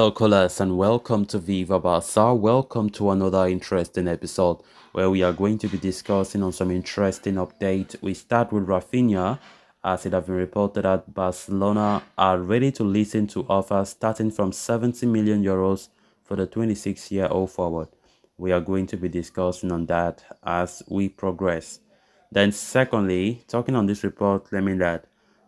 Hello, callers, and welcome to Viva Barca. Welcome to another interesting episode where we are going to be discussing on some interesting updates. We start with Raphinha, as it has been reported that Barcelona are ready to listen to offers starting from 70 million euros for the 26-year-old forward. We are going to be discussing on that as we progress. Then, secondly, talking on this report claiming that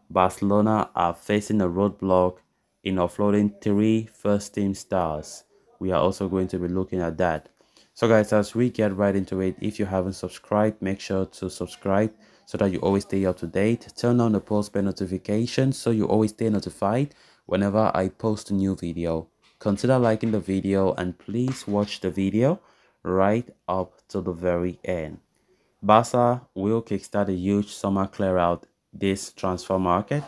Barcelona are facing a roadblock in offloading three first team stars. We are also going to be looking at that. So guys, as we get right into it, if you haven't subscribed, make sure to subscribe so that you always stay up to date. Turn on the post bell notification so you always stay notified whenever I post a new video. Consider liking the video and please watch the video right up to the very end. Barca will kickstart a huge summer clear-out this transfer market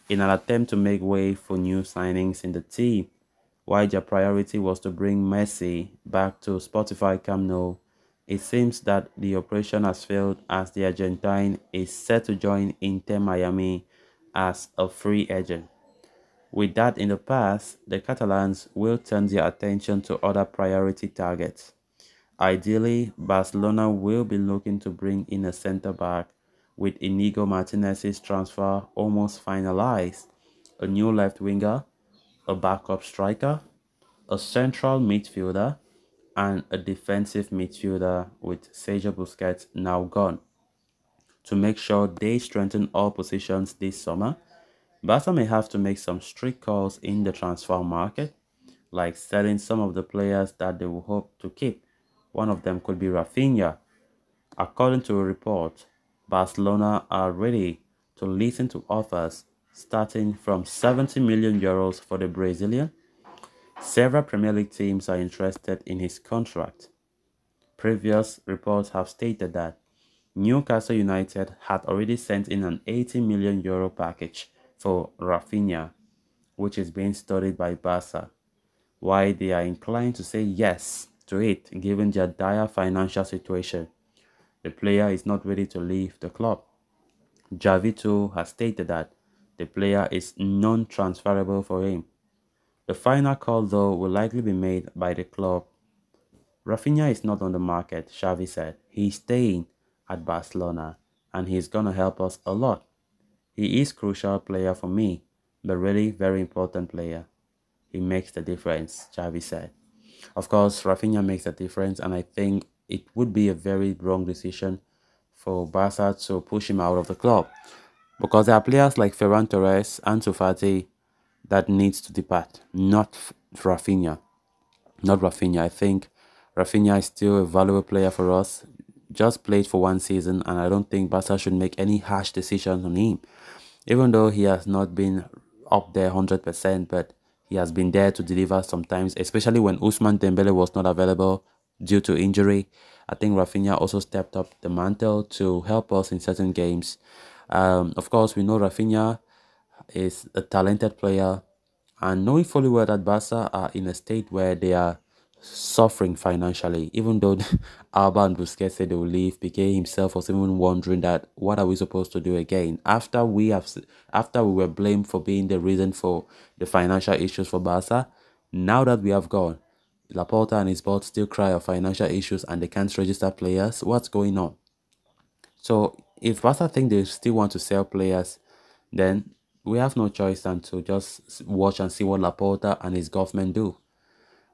in an attempt to make way for new signings in the team. While their priority was to bring Messi back to Spotify Camp Nou, it seems that the operation has failed as the Argentine is set to join Inter Miami as a free agent. With that in the past, the Catalans will turn their attention to other priority targets. Ideally, Barcelona will be looking to bring in a centre-back with Inigo Martinez's transfer almost finalized, a new left winger, a backup striker, a central midfielder, and a defensive midfielder with Sergio Busquets now gone. To make sure they strengthen all positions this summer, Barca may have to make some strict calls in the transfer market, like selling some of the players that they will hope to keep. One of them could be Raphinha. According to a report, Barcelona are ready to listen to offers starting from 70 million euros for the Brazilian. Several Premier League teams are interested in his contract. Previous reports have stated that Newcastle United had already sent in an 80 million euro package for Raphinha, which is being studied by Barca. Why they are inclined to say yes to it given their dire financial situation. The player is not ready to leave the club. Javi too has stated that the player is non-transferable for him. The final call though will likely be made by the club. Raphinha is not on the market, Xavi said. He's staying at Barcelona and he's gonna help us a lot. He is crucial player for me, but really very important player. He makes the difference, Xavi said. Of course, Raphinha makes a difference, and I think it would be a very wrong decision for Barca to push him out of the club because there are players like Ferran Torres and Ansu Fati that needs to depart, not Raphinha. Not Raphinha. I think Raphinha is still a valuable player for us. Just played for one season, and I don't think Barca should make any harsh decisions on him. Even though he has not been up there 100%, but he has been there to deliver sometimes, especially when Ousmane Dembele was not available due to injury. I think Raphinha also stepped up the mantle to help us in certain games. Of course, we know Raphinha is a talented player, and knowing fully well that Barca are in a state where they are suffering financially, even though Alba and Busquets said they will leave. Piqué himself was even wondering that what are we supposed to do again after after we were blamed for being the reason for the financial issues for Barca. Now that we have gone, Laporta and his board still cry of financial issues and they can't register players. What's going on? So if Barca think they still want to sell players, then we have no choice than to just watch and see what Laporta and his government do.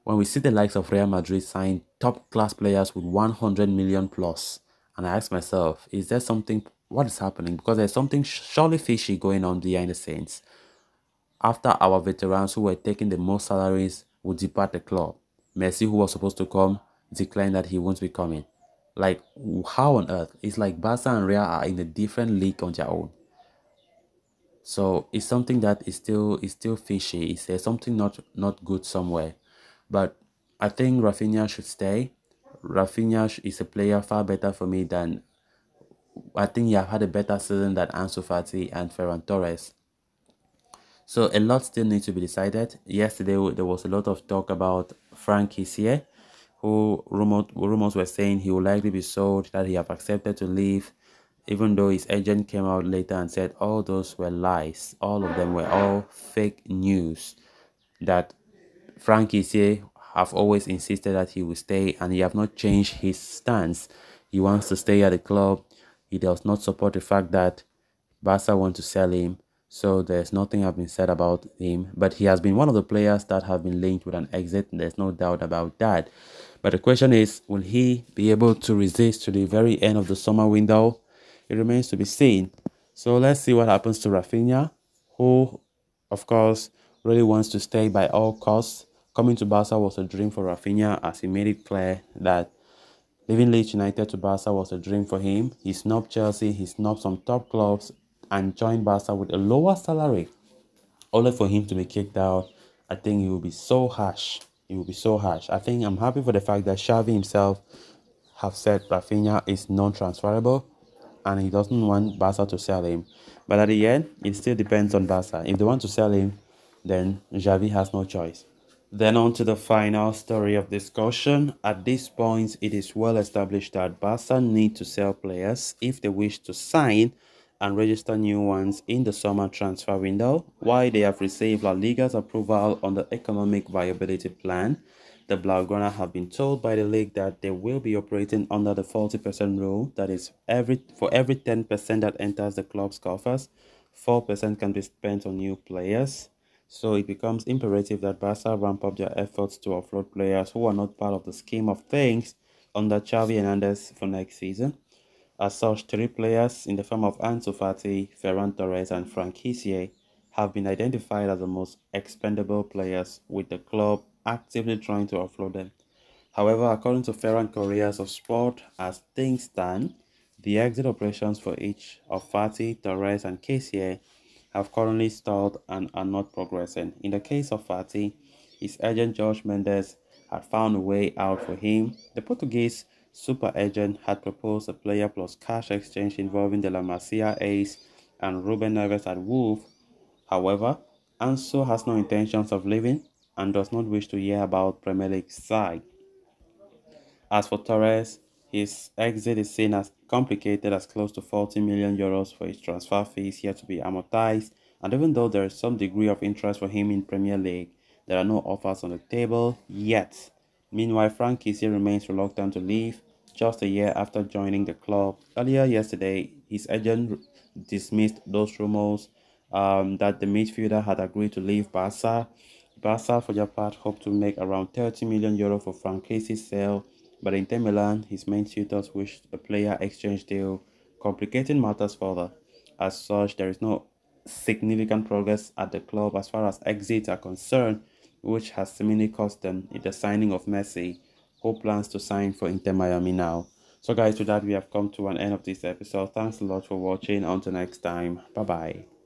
When we see the likes of Real Madrid sign top class players with 100 million plus, and I ask myself, is there something, what is happening? Because there's something surely fishy going on behind the scenes. After our veterans who were taking the most salaries would depart the club, Messi, who was supposed to come, declined that he won't be coming. Like, how on earth? It's like Barca and Real are in a different league on their own. So it's something that is still fishy. There's something not good somewhere. But I think Raphinha should stay. Raphinha is a player far better for me than I think he have had a better season than Ansu Fati and Ferran Torres. So a lot still needs to be decided. Yesterday there was a lot of talk about Frank Kessié, who rumors were saying he will likely be sold, that he have accepted to leave, even though his agent came out later and said all those were lies. All of them were all fake news, that Frank Ise have always insisted that he will stay, and he have not changed his stance. He wants to stay at the club. He does not support the fact that Barca want to sell him. So there's nothing have been said about him. But he has been one of the players that have been linked with an exit. There's no doubt about that. But the question is, will he be able to resist to the very end of the summer window? It remains to be seen. So let's see what happens to Raphinha, who, of course, really wants to stay by all costs. Coming to Barca was a dream for Raphinha, as he made it clear that leaving Leeds United to Barca was a dream for him. He snubbed Chelsea, he snubbed some top clubs, and joined Barca with a lower salary, only for him to be kicked out. I think he will be so harsh. He will be so harsh. I think I'm happy for the fact that Xavi himself have said Raphinha is non-transferable and he doesn't want Barca to sell him. But at the end, it still depends on Barca. If they want to sell him, then Xavi has no choice. Then on to the final story of discussion. At this point, it is well established that Barca need to sell players if they wish to sign and register new ones in the summer transfer window. While they have received La Liga's approval on the economic viability plan, the Blaugrana have been told by the league that they will be operating under the 40% rule. That is, for every 10% that enters the club's coffers, 4% can be spent on new players. So it becomes imperative that Barca ramp up their efforts to offload players who are not part of the scheme of things under Xavi Hernandez for next season. As such, three players in the form of Ansu Fati, Ferran Torres, and Frank Kessié have been identified as the most expendable players, with the club actively trying to offload them. However, according to Ferran Correas of Sport, as things stand, the exit operations for each of Fati, Torres, and Kessié have currently stalled and are not progressing. In the case of Fati, his agent Jorge Mendes had found a way out for him. The Portuguese super agent had proposed a player plus cash exchange involving the La Masia ace and Ruben Neves at Wolves. However, Ansu has no intentions of leaving and does not wish to hear about Premier League side. As for Torres, his exit is seen as complicated, as close to 40 million euros for his transfer fees yet to be amortized, and even though there is some degree of interest for him in Premier League, there are no offers on the table yet. Meanwhile, Frank Kessié remains reluctant to leave just a year after joining the club. Earlier yesterday, his agent dismissed those rumors that the midfielder had agreed to leave Barca. Barca, for their part, hope to make around 30 million euro for Frank Kessie's sale, but Inter Milan, his main suitors, wished a player exchange deal, complicating matters further. As such, there is no significant progress at the club as far as exits are concerned, which has seemingly cost them in the signing of Messi, who plans to sign for Inter Miami now. So guys, with that, we have come to an end of this episode. Thanks a lot for watching. Until next time, bye bye.